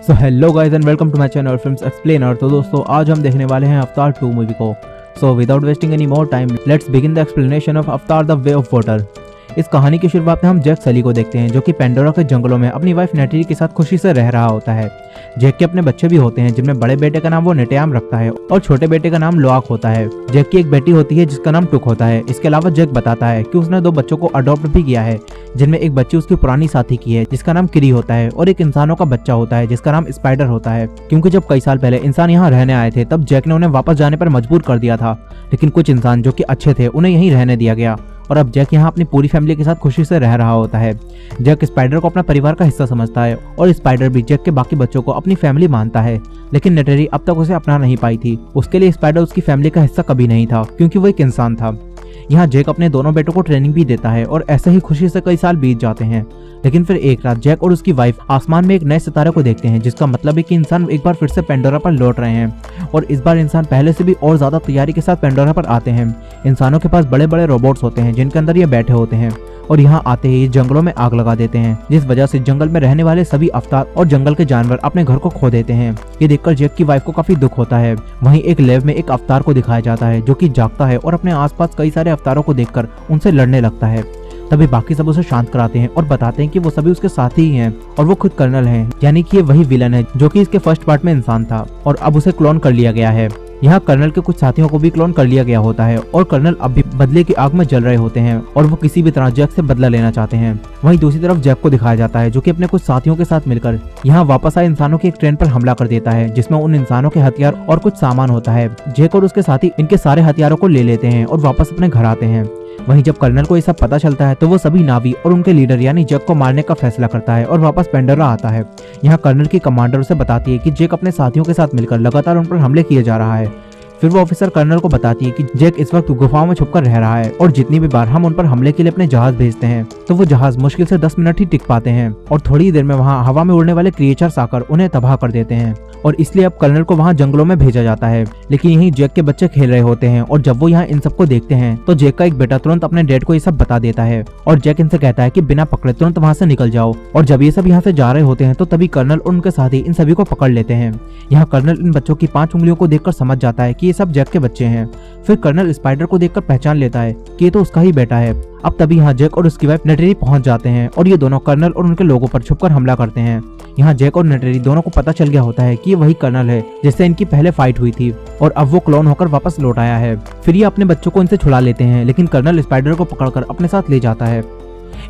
So hello guys and welcome to my channel films explainer. तो दोस्तों आज हम देखने वाले हैं अवतार 2 मूवी को। So without wasting any more time let's begin the explanation of अवतार द वे ऑफ वाटर। इस कहानी की शुरुआत में हम जैक सली को देखते हैं जो कि पेंडोरा के जंगलों में अपनी वाइफ नेटरी के साथ खुशी से रह रहा होता है। जैक के अपने बच्चे भी होते हैं जिनमें बड़े बेटे का नाम वो नेटयाम रखता है और छोटे बेटे का नाम लोआक होता है। जैक की एक बेटी होती है जिसका नाम टुक होता है। इसके अलावा जैक बताता है कि उसने 2 बच्चों को अडॉप्ट भी किया है, जिनमें एक बच्ची उसकी पुरानी साथी की है जिसका नाम किरी होता है और एक इंसानों का बच्चा होता है जिसका नाम स्पाइडर होता है। क्योंकि जब कई साल पहले इंसान यहाँ रहने आए थे तब जैक ने उन्हें वापस जाने पर मजबूर कर दिया था, लेकिन कुछ इंसान जो कि अच्छे थे उन्हें यहीं रहने दिया गया और अब जैक यहाँ अपनी पूरी फैमिली के साथ खुशी से रह रहा होता है। जैक स्पाइडर को अपना परिवार का हिस्सा समझता है और स्पाइडर भी जैक के बाकी बच्चों को अपनी फैमिली मानता है, लेकिन नेटरी अब तक उसे अपना नहीं पाई थी। उसके लिए स्पाइडर उसकी फैमिली का हिस्सा कभी नहीं था क्योंकि वो एक इंसान था। यहाँ जैक अपने दोनों बेटों को ट्रेनिंग भी देता है और ऐसे ही खुशी से कई साल बीत जाते हैं। लेकिन फिर एक रात जैक और उसकी वाइफ आसमान में एक नए सितारे को देखते हैं, जिसका मतलब है कि इंसान एक बार फिर से पेंडोरा पर लौट रहे हैं और इस बार इंसान पहले से भी और ज्यादा तैयारी के साथ पेंडोरा पर आते हैं। इंसानों के पास बड़े बड़े रोबोट्स होते हैं जिनके अंदर ये बैठे होते हैं और यहाँ आते ही जंगलों में आग लगा देते हैं, जिस वजह से जंगल में रहने वाले सभी अवतार और जंगल के जानवर अपने घर को खो देते हैं। ये देखकर जैक की वाइफ को काफी दुख होता है। वहीं एक लैब में एक अवतार को दिखाया जाता है जो कि जागता है और अपने आसपास कई सारे अवतारों को देखकर उनसे लड़ने लगता है। तभी बाकी सब उसे शांत कराते हैं और बताते हैं कि वो सभी उसके साथी ही हैं और वो खुद कर्नल हैं, यानी कि ये वही विलन है जो कि इसके फर्स्ट पार्ट में इंसान था और अब उसे क्लोन कर लिया गया है। यहाँ कर्नल के कुछ साथियों को भी क्लोन कर लिया गया होता है और कर्नल अब भी बदले की आग में जल रहे होते हैं और वो किसी भी तरह जैक से बदला लेना चाहते हैं। वहीं दूसरी तरफ जैक को दिखाया जाता है जो कि अपने कुछ साथियों के साथ मिलकर यहाँ वापस आए इंसानों की एक ट्रेन पर हमला कर देता है, जिसमें उन इंसानों के हथियार और कुछ सामान होता है। जैक और उसके साथी इनके सारे हथियारों को ले लेते हैं और वापस अपने घर आते हैं। वहीं जब कर्नल को ये सब पता चलता है तो वो सभी नावी और उनके लीडर यानी जैक को मारने का फैसला करता है और वापस पेंडोरा आता है। यहाँ कर्नल की कमांडर उसे बताती है कि जैक अपने साथियों के साथ मिलकर लगातार उन पर हमले किए जा रहा है। फिर वो ऑफिसर कर्नल को बताती है कि जैक इस वक्त गुफाओं में छुपकर रह रहा है और जितनी भी बार हम उन पर हमले के लिए अपने जहाज भेजते हैं तो वो जहाज मुश्किल से 10 मिनट ही टिक पाते हैं और थोड़ी देर में वहाँ हवा में उड़ने वाले क्रिएचर्स आकर उन्हें तबाह कर देते हैं और इसलिए अब कर्नल को वहाँ जंगलों में भेजा जाता है। लेकिन यहीं जैक के बच्चे खेल रहे होते हैं और जब वो यहाँ इन सबको देखते हैं तो जैक का एक बेटा तुरंत अपने डैड को ये सब बता देता है और जैक इनसे कहता है कि बिना पकड़े तुरंत वहाँ से निकल जाओ। और जब ये सब यहाँ से जा रहे होते हैं तो तभी कर्नल और उनके साथी इन सभी को पकड़ लेते हैं। यहाँ कर्नल इन बच्चों की 5 उंगलियों को देखकर समझ जाता है कि ये सब जैक के बच्चे हैं। फिर कर्नल स्पाइडर को देखकर पहचान लेता है कि ये तो उसका ही बेटा है। अब तभी यहाँ जैक और उसकी वाइफ नेटरी पहुंच जाते हैं और ये दोनों कर्नल और उनके लोगों पर छुपकर हमला करते हैं। यहाँ जैक और नेटरी दोनों को पता चल गया होता है कि ये वही कर्नल है जिससे इनकी पहले फाइट हुई थी और अब वो क्लोन होकर वापस लौट आया है। फिर ये अपने बच्चों को इनसे छुड़ा लेते हैं, लेकिन कर्नल स्पाइडर को पकड़कर अपने साथ ले जाता है।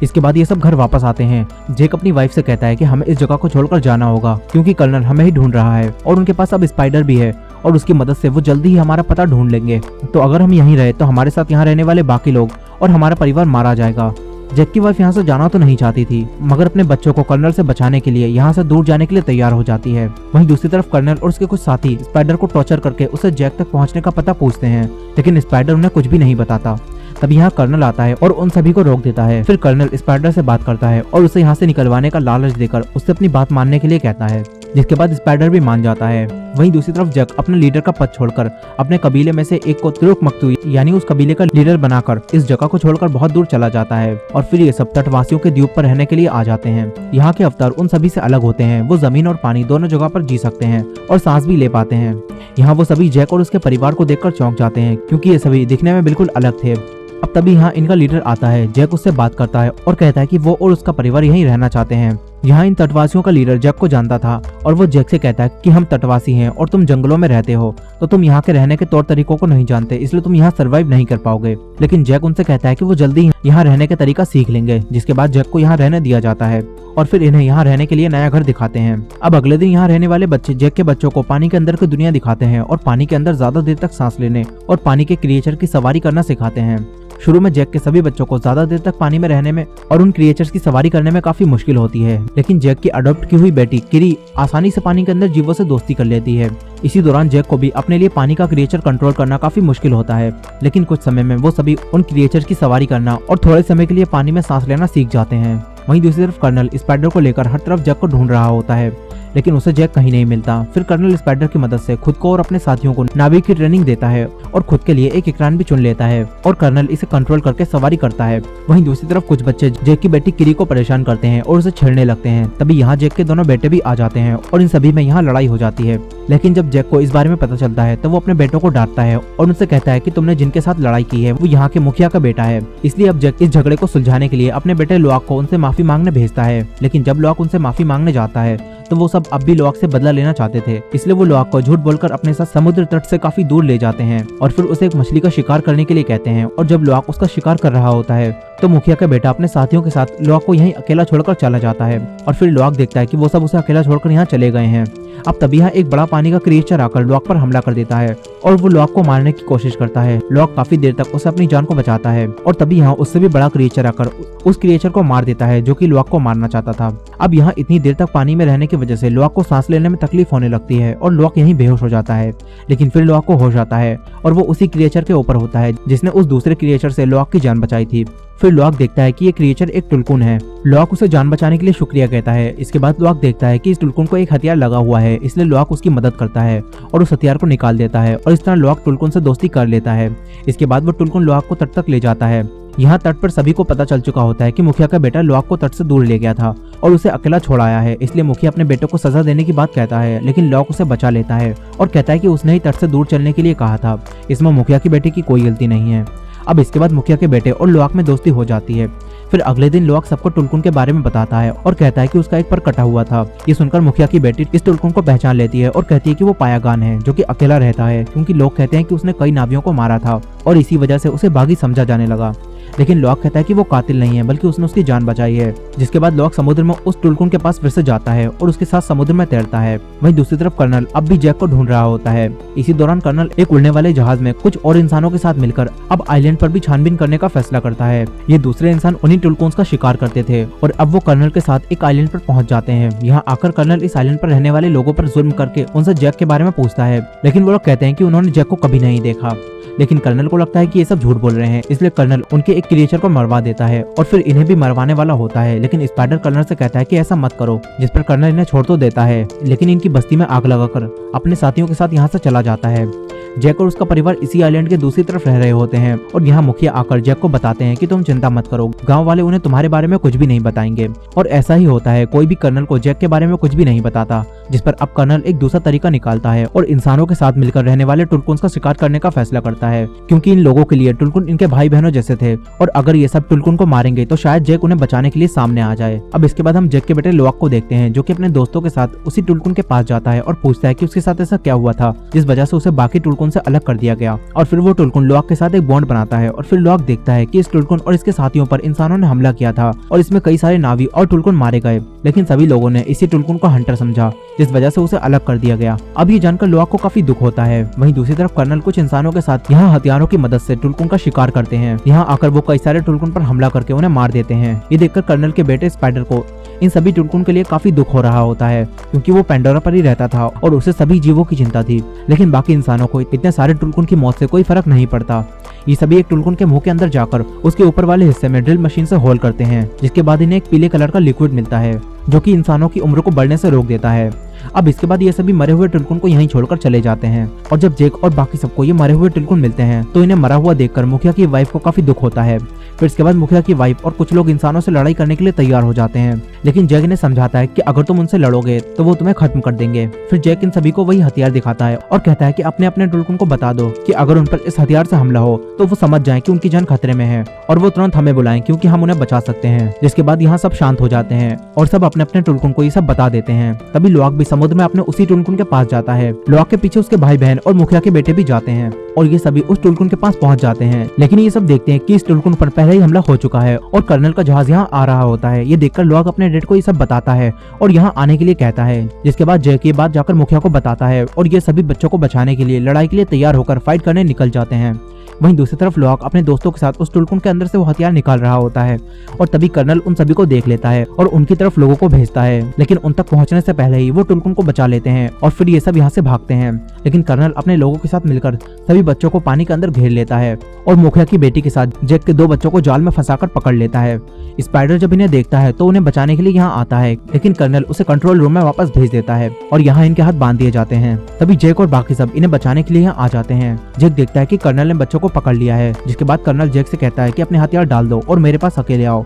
इसके बाद ये सब घर वापस आते हैं। जैक अपनी वाइफ से कहता है कि हमें इस जगह को छोड़कर जाना होगा क्योंकि कर्नल हमें ही ढूंढ रहा है और उनके पास अब स्पाइडर भी है और उसकी मदद से वो जल्दी ही हमारा पता ढूंढ लेंगे। तो अगर हम यहीं रहे तो हमारे साथ यहाँ रहने वाले बाकी लोग और हमारा परिवार मारा जाएगा। जैक की वाइफ यहाँ से जाना तो नहीं चाहती थी, मगर अपने बच्चों को कर्नल से बचाने के लिए यहाँ से दूर जाने के लिए तैयार हो जाती है। वहीं दूसरी तरफ कर्नल और उसके कुछ साथी स्पाइडर को टॉर्चर करके उसे जैक तक पहुँचने का पता पूछते हैं, लेकिन स्पाइडर उन्हें कुछ भी नहीं बताता। तभी यहाँ कर्नल आता है और उन सभी को रोक देता है। फिर कर्नल स्पाइडर से बात करता है और उसे यहाँ से निकलवाने का लालच देकर उससे अपनी बात मानने के लिए कहता है, जिसके बाद स्पाइडर भी मान जाता है। वहीं दूसरी तरफ जैक अपने लीडर का पद छोड़कर अपने कबीले में से एक को तुरुक-मक्तू यानी उस कबीले का लीडर बनाकर इस जगह को छोड़कर बहुत दूर चला जाता है और फिर ये सब तटवासियों के द्वीप पर रहने के लिए आ जाते हैं। यहाँ के अवतार उन सभी से अलग होते हैं। वो जमीन और पानी दोनों जगह पर जी सकते हैं और सांस भी ले पाते हैं। यहाँ वो सभी जैक और उसके परिवार को देखकर चौंक जाते हैं क्योंकि ये सभी दिखने में बिल्कुल अलग थे। अब तभी यहाँ इनका लीडर आता है। जैक उससे बात करता है और कहता है कि वो और उसका परिवार यहीं रहना चाहते हैं। यहाँ इन तटवासियों का लीडर जैक को जानता था और वो जैक से कहता है कि हम तटवासी हैं और तुम जंगलों में रहते हो तो तुम यहाँ के रहने के तौर तरीकों को नहीं जानते, इसलिए तुम यहाँ सर्वाइव नहीं कर पाओगे। लेकिन जैक उनसे कहता है कि वो जल्दी यहाँ रहने के तरीका सीख लेंगे, जिसके बाद जैक को यहाँ रहने दिया जाता है और फिर इन्हें यहाँ रहने के लिए नया घर दिखाते हैं। अब अगले दिन यहाँ रहने वाले बच्चे जैक के बच्चों को पानी के अंदर की दुनिया दिखाते हैं और पानी के अंदर ज्यादा देर तक सांस लेने और पानी के क्रिएचर की सवारी करना सिखाते हैं। शुरू में जैक के सभी बच्चों को ज्यादा देर तक पानी में रहने में और उन क्रिएचर्स की सवारी करने में काफी मुश्किल होती है, लेकिन जैक की अडॉप्ट की हुई बेटी किरी आसानी से पानी के अंदर जीवों से दोस्ती कर लेती है। इसी दौरान जैक को भी अपने लिए पानी का क्रिएचर कंट्रोल करना काफी मुश्किल होता है, लेकिन कुछ समय में वो सभी उन क्रिएचर्स की सवारी करना और थोड़े समय के लिए पानी में सांस लेना सीख जाते हैं। वहीं दूसरी तरफ कर्नल स्पाइडर को लेकर हर तरफ जैक को ढूंढ रहा होता है। लेकिन उसे जैक कहीं नहीं मिलता। फिर कर्नल स्पाइडर की मदद से खुद को और अपने साथियों को नाविक की ट्रेनिंग देता है और खुद के लिए एक इकरान भी चुन लेता है और कर्नल इसे कंट्रोल करके सवारी करता है। वहीं दूसरी तरफ कुछ बच्चे जैक की बेटी किरी को परेशान करते हैं और उसे छेड़ने लगते हैं। तभी यहाँ जैक के दोनों बेटे भी आ जाते हैं और इन सभी में यहाँ लड़ाई हो जाती है। लेकिन जब जैक को इस बारे में पता चलता है तो वो अपने बेटों को डांटता है और उनसे कहता है कि तुमने जिनके साथ लड़ाई की है वो यहाँ के मुखिया का बेटा है। इसलिए अब जैक इस झगड़े को सुलझाने के लिए अपने बेटे लुआक को उनसे माफी मांगने भेजता है। लेकिन जब लुआक उनसे माफी मांगने जाता है तो वो सब अब भी लुआक से बदला लेना चाहते थे, इसलिए वो लुआक को झूठ बोलकर अपने साथ समुद्र तट से काफी दूर ले जाते हैं और फिर उसे एक मछली का शिकार करने के लिए कहते हैं। और जब लुआक उसका शिकार कर रहा होता है तो मुखिया का बेटा अपने साथियों के साथ लुआक को यहीं अकेला छोड़कर चला जाता है और फिर लुआक देखता है कि वो सब उसे अकेला छोड़कर यहाँ चले गए हैं। अब तभी यहाँ एक बड़ा पानी का क्रिएचर आकर लुआक पर हमला कर देता है और वो लुआक को मारने की कोशिश करता है। लुआक काफी देर तक उसे अपनी जान को बचाता है और तभी यहाँ उससे भी बड़ा क्रिएचर आकर उस क्रिएचर को मार देता है जो कि लुआक को मारना चाहता था। अब यहाँ इतनी देर तक पानी में रहने की वजह से लुआक को सांस लेने में तकलीफ होने लगती है और लुआक यहीं बेहोश हो जाता है। लेकिन फिर लुआक को होश आता है और वो उसी क्रिएचर के ऊपर होता है जिसने उस दूसरे क्रिएचर से लुआक की जान बचाई थी। फिर लुआक देखता है कि ये क्रिएचर एक टुलकुन है। लुआक उसे जान बचाने के लिए शुक्रिया कहता है। इसके बाद लुआक देखता है कि इस टुलकुन को एक हथियार लगा हुआ है, इसलिए लुआक उसकी मदद करता है और उस हथियार को निकाल देता है और इस तरह लुआक टुलकुन से दोस्ती कर लेता है। इसके बाद वो टुलकुन लुआक को तट तक ले जाता है। यहाँ तट पर सभी को पता चल चुका होता है कि मुखिया का बेटा लुआक को तट से दूर ले गया था और उसे अकेला छोड़ आया है, इसलिए मुखिया अपने बेटे को सजा देने की बात कहता है। लेकिन लुआक उसे बचा लेता है और कहता है कि उसने ही तट से दूर चलने के लिए कहा था, इसमें मुखिया की बेटे की कोई गलती नहीं है। अब इसके बाद मुखिया के बेटे और लुआक में दोस्ती हो जाती है। फिर अगले दिन लुआक सबको टुलकुन के बारे में बताता है और कहता है कि उसका एक पर कटा हुआ था। ये सुनकर मुखिया की बेटी इस टुलकुन को पहचान लेती है और कहती है कि वो पायागान है जो कि अकेला रहता है, क्योंकि लोग कहते हैं कि उसने कई नावियों को मारा था और इसी वजह से उसे बागी समझा जाने लगा। लेकिन लुआक कहता है कि वो कातिल नहीं है बल्कि उसने उसकी जान बचाई है। जिसके बाद लुआक समुद्र में उस टुलकुन के पास फिर से जाता है और उसके साथ समुद्र में तैरता है। वहीं दूसरी तरफ कर्नल अब भी जैक को ढूंढ रहा होता है। इसी दौरान कर्नल एक उड़ने वाले जहाज में कुछ और इंसानों के साथ मिलकर अब आइलैंड पर भी छानबीन करने का फैसला करता है। ये दूसरे इंसान उन्हीं टुलकुन्स का शिकार करते थे और अब वो कर्नल के साथ एक आइलैंड पर पहुंच जाते हैं। यहाँ आकर कर्नल इस आइलैंड पर रहने वाले लोगों पर जुल्म करके उनसे जैक के बारे में पूछता है, लेकिन वो लोग कहते हैं कि उन्होंने जैक को कभी नहीं देखा। लेकिन कर्नल को लगता है कि ये सब झूठ बोल रहे हैं, इसलिए कर्नल उनके एक क्रिएचर को मरवा देता है और फिर इन्हें भी मरवाने वाला होता है। लेकिन स्पाइडर कर्नल से कहता है कि ऐसा मत करो, जिस पर कर्नल इन्हें छोड़ तो देता है, लेकिन इनकी बस्ती में आग लगाकर अपने साथियों के साथ यहाँ से चला जाता है। जैक और उसका परिवार इसी आइलैंड के दूसरी तरफ रह रहे होते हैं और यहाँ मुखिया आकर जैक को बताते हैं कि तुम चिंता मत करो, गांव वाले उन्हें तुम्हारे बारे में कुछ भी नहीं बताएंगे। और ऐसा ही होता है, कोई भी कर्नल को जैक के बारे में कुछ भी नहीं बताता, जिस पर अब कर्नल एक दूसरा तरीका निकालता है और इंसानों के साथ मिलकर रहने वाले टुलकुन्स का शिकार करने का फैसला करता है, क्योंकि इन लोगों के लिए टुलकुन इनके भाई बहनों जैसे थे और अगर ये सब टुलकुन को मारेंगे तो शायद जैक उन्हें बचाने के लिए सामने आ जाए। अब इसके बाद हम जैक के बेटे लुआक को देखते हैं जो कि अपने दोस्तों के साथ उसी टुलकुन के पास जाता है और पूछता है कि उसके साथ ऐसा क्या हुआ था जिस वजह से उसे बाकी टुलकुन से अलग कर दिया गया। और फिर वो टुलकुन लुआक के साथ एक बॉन्ड बनाता है और फिर लुआक देखता है कि इस टुलकुन और इसके साथियों पर इंसानों ने हमला किया था और इसमें कई सारे नावी और टुलकुन मारे गए, लेकिन सभी लोगों ने इसी टुलकुन को हंटर समझा, जिस वजह से उसे अलग कर दिया गया। अब ये जानकर लुआक को काफी दुख होता है। वहीं दूसरी तरफ कर्नल कुछ इंसानों के साथ यहाँ हथियारों की मदद से टुलकुन का शिकार करते हैं। यहाँ आकर वो कई सारे टुलकुन पर हमला करके उन्हें मार देते हैं। ये देखकर कर्नल के बेटे स्पाइडर को इन सभी टुलकुन के लिए काफी दुख हो रहा होता है, क्योंकि वो पेंडोरा पर ही रहता था और उसे सभी जीवों की चिंता थी। लेकिन बाकी इंसानों को इतने सारे टुलकुन की मौत से कोई फर्क नहीं पड़ता। ये सभी एक टुलकुन के मुंह के अंदर जाकर उसके ऊपर वाले हिस्से में ड्रिल मशीन से होल करते हैं, जिसके बाद इन्हें एक पीले कलर का लिक्विड मिलता है जो कि इंसानों की उम्र को बढ़ने से रोक देता है। अब इसके बाद ये सभी मरे हुए टुलकुन को यहीं छोड़कर चले जाते हैं और जब जैक और बाकी सबको ये मरे हुए टुलकुन मिलते हैं तो इन्हें मरा हुआ देखकर मुखिया की वाइफ को काफी दुख होता है। फिर इसके बाद मुखिया की वाइफ और कुछ लोग इंसानों से लड़ाई करने के लिए तैयार हो जाते हैं, लेकिन जैक इन्हें समझाता है कि अगर तुम उनसे लड़ोगे तो वो तुम्हें खत्म कर देंगे। फिर जैक इन सभी को वही हथियार दिखाता है और कहता है कि अपने अपने टुलकुन को बता दो कि अगर उन पर इस हथियार से हमला हो तो वो समझ जाएं कि उनकी जान खतरे में है और वो तुरंत हमें बुलाएं, क्योंकि हम उन्हें बचा सकते हैं। जिसके बाद यहाँ सब शांत हो जाते हैं और सब अपने अपने टुलकुन को ये सब बता देते हैं। तभी लुआक भी समुद्र में अपने उसी टुलकुन के पास जाता है। लुआक के पीछे उसके भाई बहन और मुखिया के बेटे भी जाते हैं और ये सभी उस टुलकुन के पास पहुंच जाते हैं। लेकिन ये सब देखते हैं कि इस टुलकुन पर पहले ही हमला हो चुका है और कर्नल का जहाज यहाँ आ रहा होता है। ये देखकर लुआक अपने डैड को ये सब बताता है और यहाँ आने के लिए कहता है, जिसके बाद जैक ये बात जाकर मुखिया को बताता है और ये सभी बच्चों को बचाने के लिए लड़ाई के लिए तैयार होकर फाइट करने निकल जाते हैं। वहीं दूसरी तरफ लॉक अपने दोस्तों के साथ उस टुलकुन के अंदर से वो हथियार निकाल रहा होता है और तभी कर्नल उन सभी को देख लेता है और उनकी तरफ लोगों को भेजता है, लेकिन उन तक पहुंचने से पहले ही वो टुलकुन को बचा लेते हैं और फिर ये सब यहाँ से भागते हैं। लेकिन कर्नल अपने लोगों के साथ मिलकर सभी बच्चों को पानी के अंदर घेर लेता है और मुखिया की बेटी के साथ जैक के 2 बच्चों को जाल में फंसाकर पकड़ लेता है। स्पाइडर जब इन्हें देखता है तो उन्हें बचाने के लिए यहाँ आता है, लेकिन कर्नल उसे कंट्रोल रूम में वापस भेज देता है और यहाँ इनके हाथ बांध दिए जाते हैं। तभी जैक और बाकी सब इन्हें बचाने के लिए यहाँ आ जाते हैं। जैक देखता है कि कर्नल ने बच्चों को पकड़ लिया है, जिसके बाद कर्नल जैक से कहता है कि अपने हथियार डाल दो और मेरे पास अकेले आओ।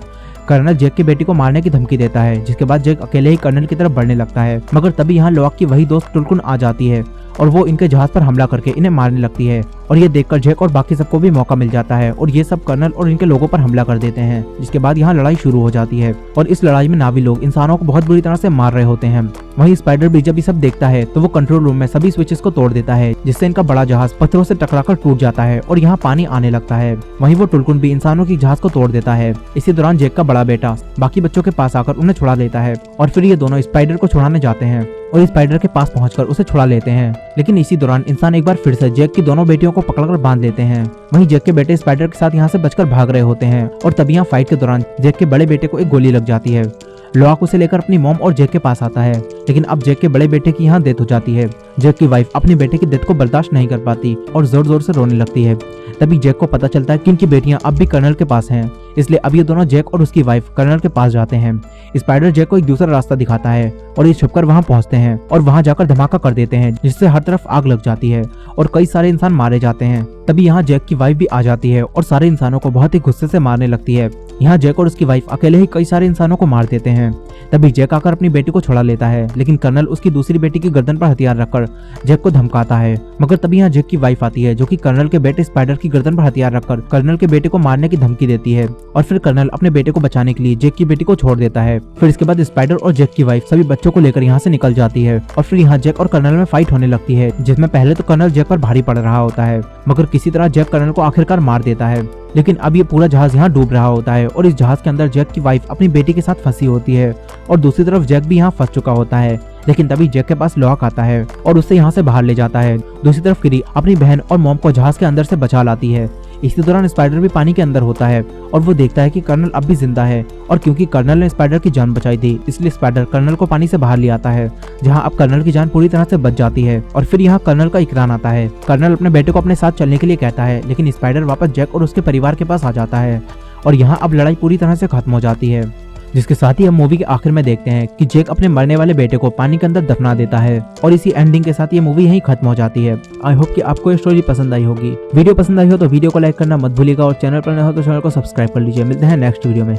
कर्नल जैक की बेटी को मारने की धमकी देता है, जिसके बाद जैक अकेले ही कर्नल की तरफ बढ़ने लगता है, मगर तभी यहाँ लॉक की वही दोस्त टुलकुन आ जाती है और वो इनके जहाज पर हमला करके इन्हें मारने लगती है और ये देखकर जैक और बाकी सबको भी मौका मिल जाता है और ये सब कर्नल और इनके लोगों पर हमला कर देते हैं, जिसके बाद यहाँ लड़ाई शुरू हो जाती है और इस लड़ाई में नावी लोग इंसानों को बहुत बुरी तरह से मार रहे होते हैं। वहीं स्पाइडर भी जब ये सब देखता है तो वो कंट्रोल रूम में सभी स्विचेस को तोड़ देता है, जिससे इनका बड़ा जहाज पत्थरों से टकराकर टूट जाता है और यहाँ पानी आने लगता है। वहीं वो टुलकुन भी इंसानों की जहाज को तोड़ देता है। इसी दौरान जैक का बड़ा बेटा बाकी बच्चों के पास आकर उन्हें छुड़ा लेता है और फिर ये दोनों स्पाइडर को छुड़ाने जाते हैं और स्पाइडर के पास पहुंचकर उसे छुड़ा लेते हैं। लेकिन इसी दौरान इंसान एक बार फिर से जैक की दोनों बेटियों को पकड़कर बांध लेते हैं। वहीं जैक के बेटे स्पाइडर के साथ यहाँ से बचकर भाग रहे होते हैं और तभी यहाँ फाइट के दौरान जैक के बड़े बेटे को एक गोली लग जाती है। लॉक उसे लेकर अपनी मॉम और जैक के पास आता है, लेकिन अब जैक के बड़े बेटे की यहाँ डेथ हो जाती है। जैक की वाइफ अपने बेटे की डेथ को बर्दाश्त नहीं कर पाती और जोर जोर से रोने लगती है। तभी जैक को पता चलता है कि इनकी बेटियां अब भी कर्नल के पास हैं, इसलिए अब ये दोनों जैक और उसकी वाइफ कर्नल के पास जाते हैं। स्पाइडर जैक को एक दूसरा रास्ता दिखाता है और ये छुपकर वहां पहुंचते हैं और वहां जाकर धमाका कर देते हैं, जिससे हर तरफ आग लग जाती है और कई सारे इंसान मारे जाते हैं। तभी यहाँ जैक की वाइफ भी आ जाती है और सारे इंसानों को बहुत ही गुस्से से मारने लगती है। यहाँ जैक और उसकी वाइफ अकेले ही कई सारे इंसानों को मार देते हैं। तभी जैक आकर अपनी बेटी को छुड़ा लेता है, लेकिन कर्नल उसकी दूसरी बेटी की गर्दन पर हथियार रखकर जैक को धमकाता है। मगर तभी यहाँ जैक की वाइफ आती है, जो कि कर्नल के बेटे स्पाइडर की गर्दन पर हथियार रखकर कर्नल के बेटे को मारने की धमकी देती है और फिर कर्नल अपने बेटे को बचाने के लिए जैक की बेटी को छोड़ देता है। फिर इसके बाद स्पाइडर और जैक की वाइफ सभी बच्चों को लेकर यहाँ से निकल जाती है और फिर यहाँ जैक और कर्नल में फाइट होने लगती है, जिसमें पहले तो कर्नल जैक पर भारी पड़ रहा होता है, मगर किसी तरह जैक कर्नल को आखिरकार मार देता है। लेकिन अब ये पूरा जहाज यहाँ डूब रहा होता है और इस जहाज के अंदर जैक की वाइफ अपनी बेटी के साथ फंसी होती है और दूसरी तरफ जैक भी यहाँ फंस चुका होता है। लेकिन तभी जैक के पास लॉक आता है और उसे यहाँ से बाहर ले जाता है। दूसरी तरफ किरी अपनी बहन और मॉम को जहाज के अंदर से बचा लाती है। इसी दौरान स्पाइडर भी पानी के अंदर होता है और वो देखता है कि कर्नल अब भी जिंदा है और क्योंकि कर्नल ने स्पाइडर की जान बचाई थी, इसलिए स्पाइडर कर्नल को पानी से बाहर ले आता है, जहां अब कर्नल की जान पूरी तरह से बच जाती है। और फिर यहाँ कर्नल का इकरार आता है। कर्नल अपने बेटे को अपने साथ चलने के लिए कहता है, लेकिन स्पाइडर वापस जैक और उसके परिवार के पास आ जाता है और यहाँ अब लड़ाई पूरी तरह से खत्म हो जाती है, जिसके साथ ही हम मूवी के आखिर में देखते हैं कि जैक अपने मरने वाले बेटे को पानी के अंदर दफना देता है और इसी एंडिंग के साथ ये मूवी यहीं खत्म हो जाती है। आई होप कि आपको ये स्टोरी पसंद आई होगी। वीडियो पसंद आई हो तो वीडियो को लाइक करना मत भूलिएगा और चैनल पर नए हो तो चैनल को सब्सक्राइब कर लीजिए। मिलते हैं नेक्स्ट वीडियो में।